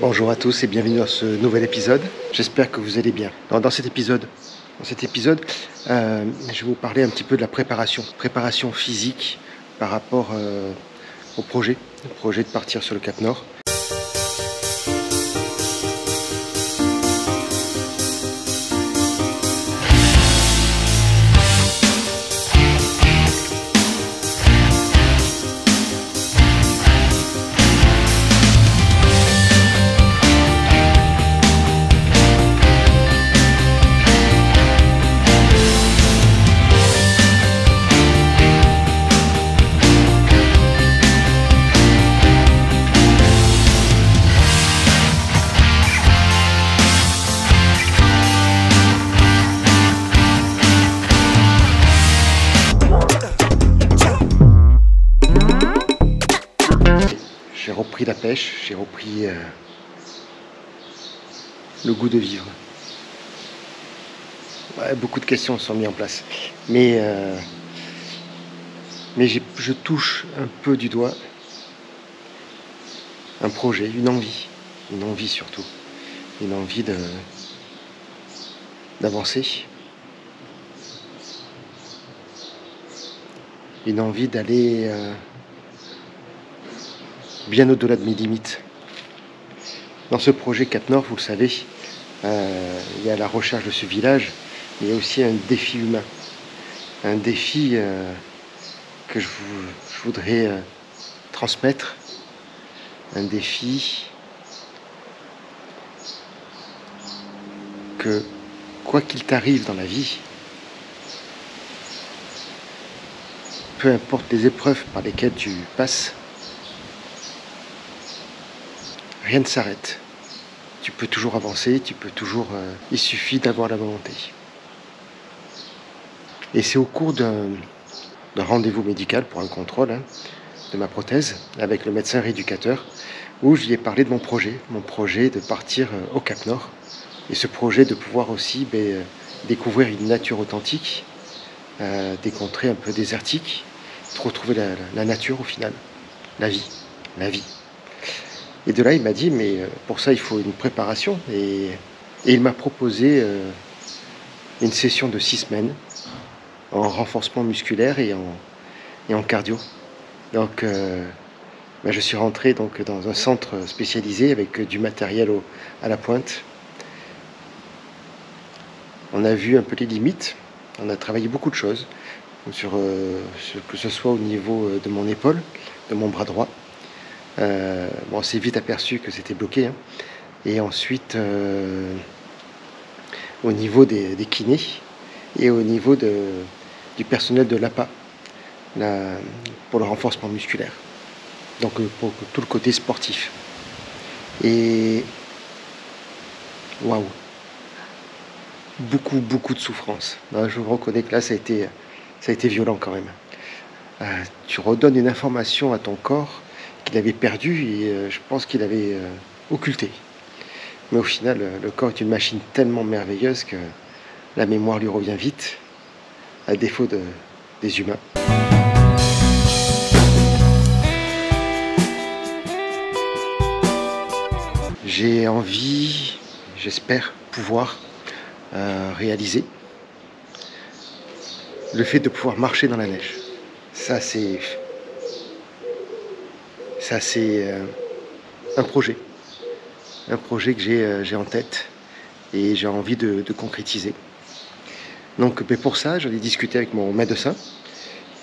Bonjour à tous et bienvenue dans ce nouvel épisode. J'espère que vous allez bien. Dans cet épisode, je vais vous parler un petit peu de la préparation physique par rapport au projet de partir sur le Cap Nord. J'ai repris la pêche, j'ai repris le goût de vivre. Ouais, beaucoup de questions sont mises en place. Mais je touche un peu du doigt un projet, une envie surtout. Une envie d'avancer. Une envie d'aller bien au-delà de mes limites. Dans ce projet Cap Nord, vous le savez, il y a la recherche de ce village, mais il y a aussi un défi humain. Un défi que je voudrais transmettre. Un défi que, quoi qu'il t'arrive dans la vie, peu importe les épreuves par lesquelles tu passes, rien ne s'arrête. Tu peux toujours avancer, il suffit d'avoir la volonté. Et c'est au cours d'un rendez-vous médical pour un contrôle de ma prothèse avec le médecin rééducateur où je lui ai parlé de mon projet de partir au Cap Nord et ce projet de pouvoir aussi découvrir une nature authentique, des contrées un peu désertiques, retrouver la nature au final, la vie. Et de là, il m'a dit, mais pour ça, il faut une préparation. Et il m'a proposé une session de 6 semaines en renforcement musculaire et en cardio. Donc, je suis rentré dans un centre spécialisé avec du matériel à la pointe. On a vu un peu les limites. On a travaillé beaucoup de choses, que ce soit au niveau de mon épaule, de mon bras droit. On s'est vite aperçu que c'était bloqué. Et ensuite, au niveau des kinés et au niveau du personnel de l'APA, pour le renforcement musculaire. Donc pour tout le côté sportif. Et waouh, beaucoup de souffrance. Je vous reconnais que là, ça a été violent quand même. Tu redonnes une information à ton corps qu'il avait perdu et je pense qu'il avait occulté. Mais au final, le corps est une machine tellement merveilleuse que la mémoire lui revient vite, à défaut des humains. J'ai envie, j'espère pouvoir réaliser le fait de pouvoir marcher dans la neige. Ça c'est un projet que j'ai en tête et j'ai envie de concrétiser. Donc pour ça, j'en ai discuté avec mon médecin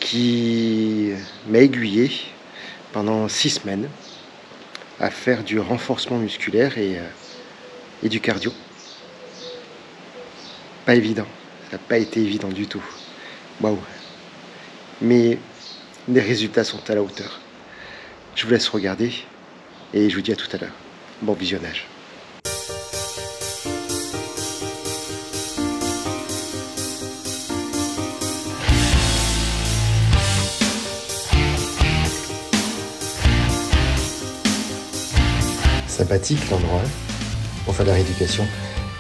qui m'a aiguillé pendant 6 semaines à faire du renforcement musculaire et du cardio. Pas évident, ça n'a pas été évident du tout. Waouh. Mais les résultats sont à la hauteur. Je vous laisse regarder et je vous dis à tout à l'heure. Bon visionnage. Sympathique l'endroit pour faire de la rééducation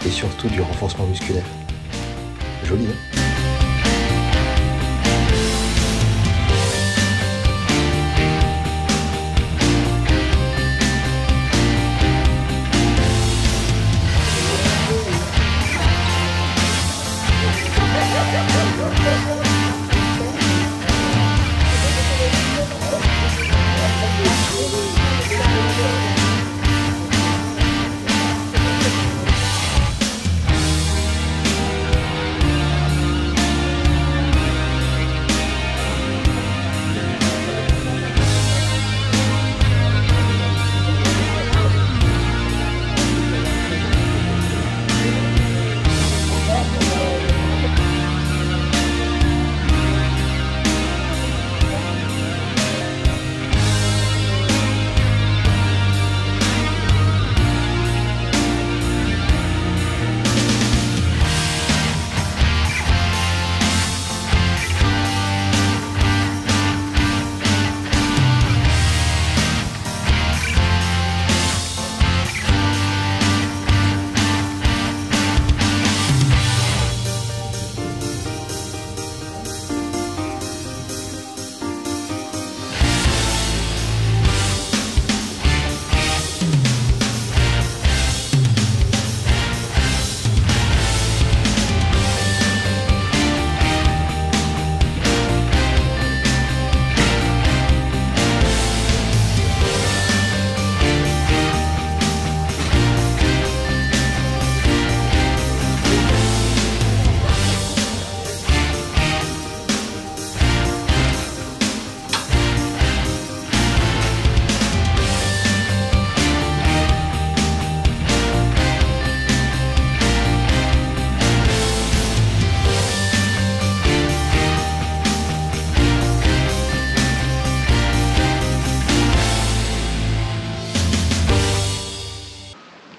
et surtout du renforcement musculaire. Joli, hein?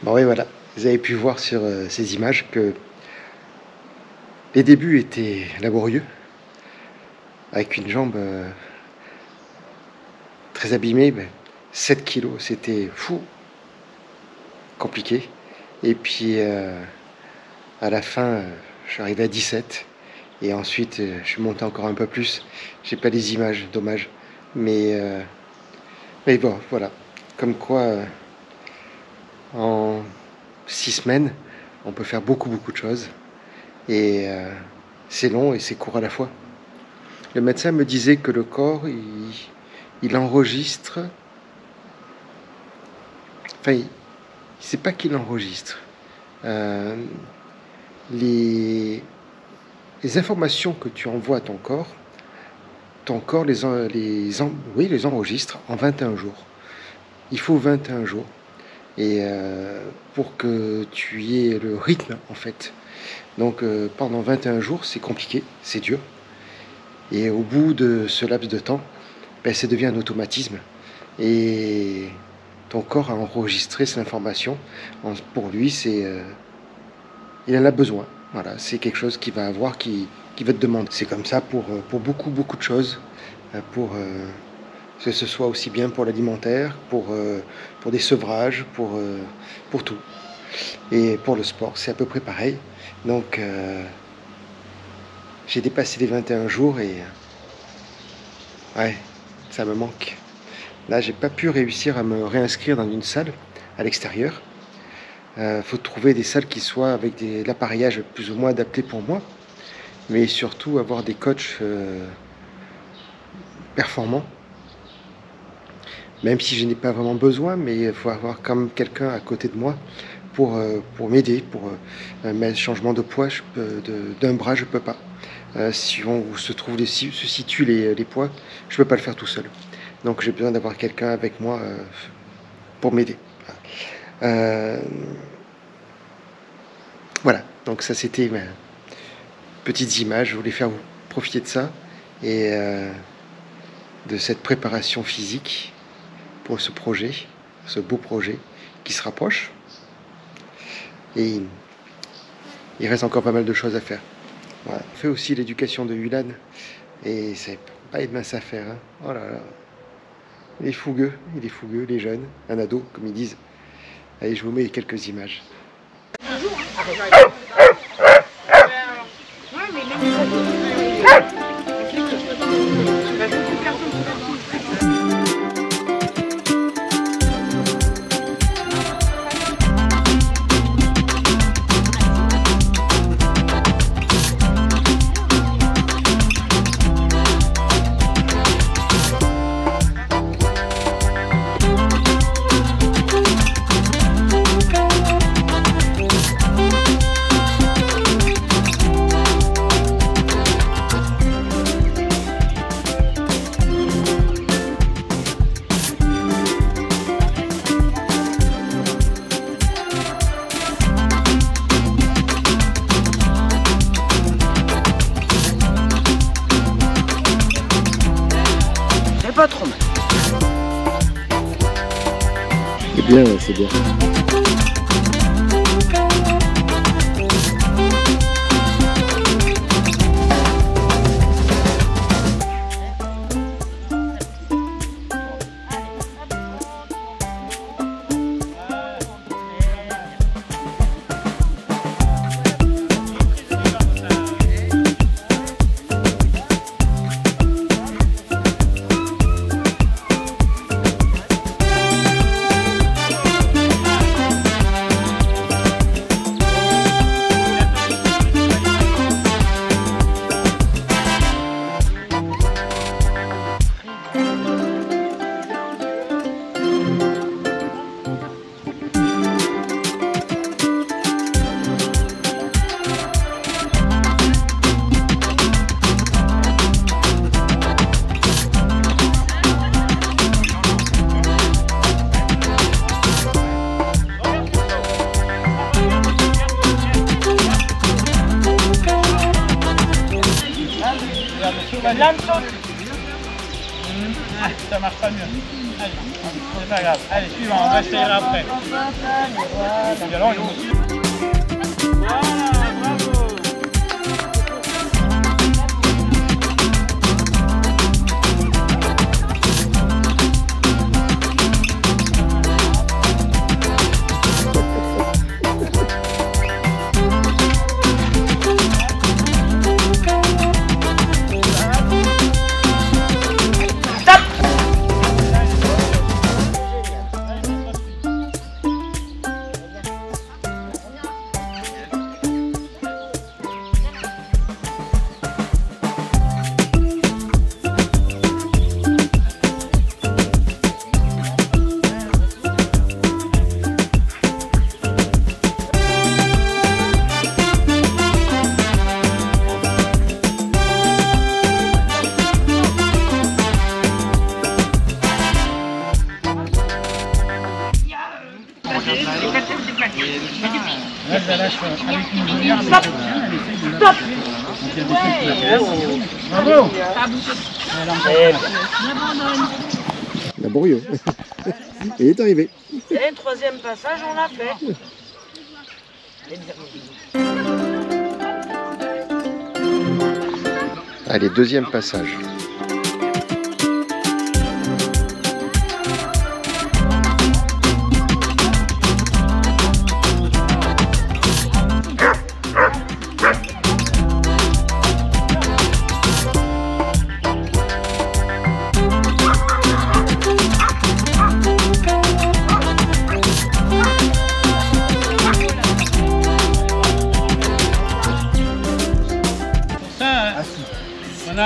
Bon oui, voilà, vous avez pu voir sur ces images que les débuts étaient laborieux, avec une jambe très abîmée, 7 kilos, c'était fou, compliqué. Et puis à la fin, je suis arrivé à 17. Et ensuite, je suis monté encore un peu plus. J'ai pas les images, dommage. Mais bon, voilà. Comme quoi, en 6 semaines, on peut faire beaucoup de choses. Et c'est long et c'est court à la fois. Le médecin me disait que le corps, il enregistre. Enfin, c'est pas qu'il enregistre. Les informations que tu envoies à ton corps les enregistre en 21 jours. Il faut 21 jours. Et pour que tu aies le rythme, en fait. Donc pendant 21 jours, c'est compliqué, c'est dur. Et au bout de ce laps de temps, ça devient un automatisme. Et ton corps a enregistré cette information. Pour lui, il en a besoin. Voilà, c'est quelque chose qu'il va avoir, qui va te demander. C'est comme ça pour beaucoup de choses. Que ce soit aussi bien pour l'alimentaire, pour des sevrages, pour tout. Et pour le sport, c'est à peu près pareil. Donc, j'ai dépassé les 21 jours et ouais, ça me manque. Là, j'ai pas pu réussir à me réinscrire dans une salle à l'extérieur. Faut trouver des salles qui soient avec l'appareillage plus ou moins adapté pour moi, mais surtout avoir des coachs performants. Même si je n'ai pas vraiment besoin, mais il faut avoir quand même quelqu'un à côté de moi pour m'aider, pour mes changements de poids. D'un bras, je peux pas. Si on se situent les poids, je peux pas le faire tout seul. Donc j'ai besoin d'avoir quelqu'un avec moi pour m'aider. Voilà, donc ça c'était mes petites images. Je voulais faire vous profiter de ça et de cette préparation physique pour ce projet, ce beau projet qui se rapproche. Et il reste encore pas mal de choses à faire. Voilà. On fait aussi l'éducation de Yulan et c'est pas une mince affaire. Hein. Oh là là. Il est fougueux, il est jeune, un ado, comme ils disent. Allez, je vous mets quelques images. Pas trop mal. C'est bien, c'est bien. L'âme saute. ça marche pas mieux. Allez, c'est pas grave. Allez, suivant, on va essayer après. Et alors, il faut... Voilà, bravo. Là, je la lâche avec une jolière. Stop. Bravo. Laborieux. Il est arrivé. Et le troisième passage, on l'a fait. Allez, deuxième passage.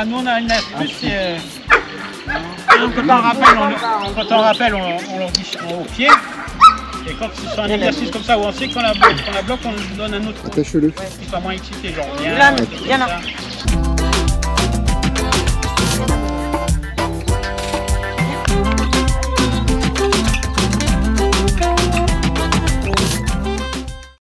Nous on a une astuce, quand on rappelle, on leur dit au pied. Et quand c'est un exercice comme ça où on sait qu'on la bloque, on lui donne un autre. Attache-le. Qui soit moins excité, genre. Il y en a.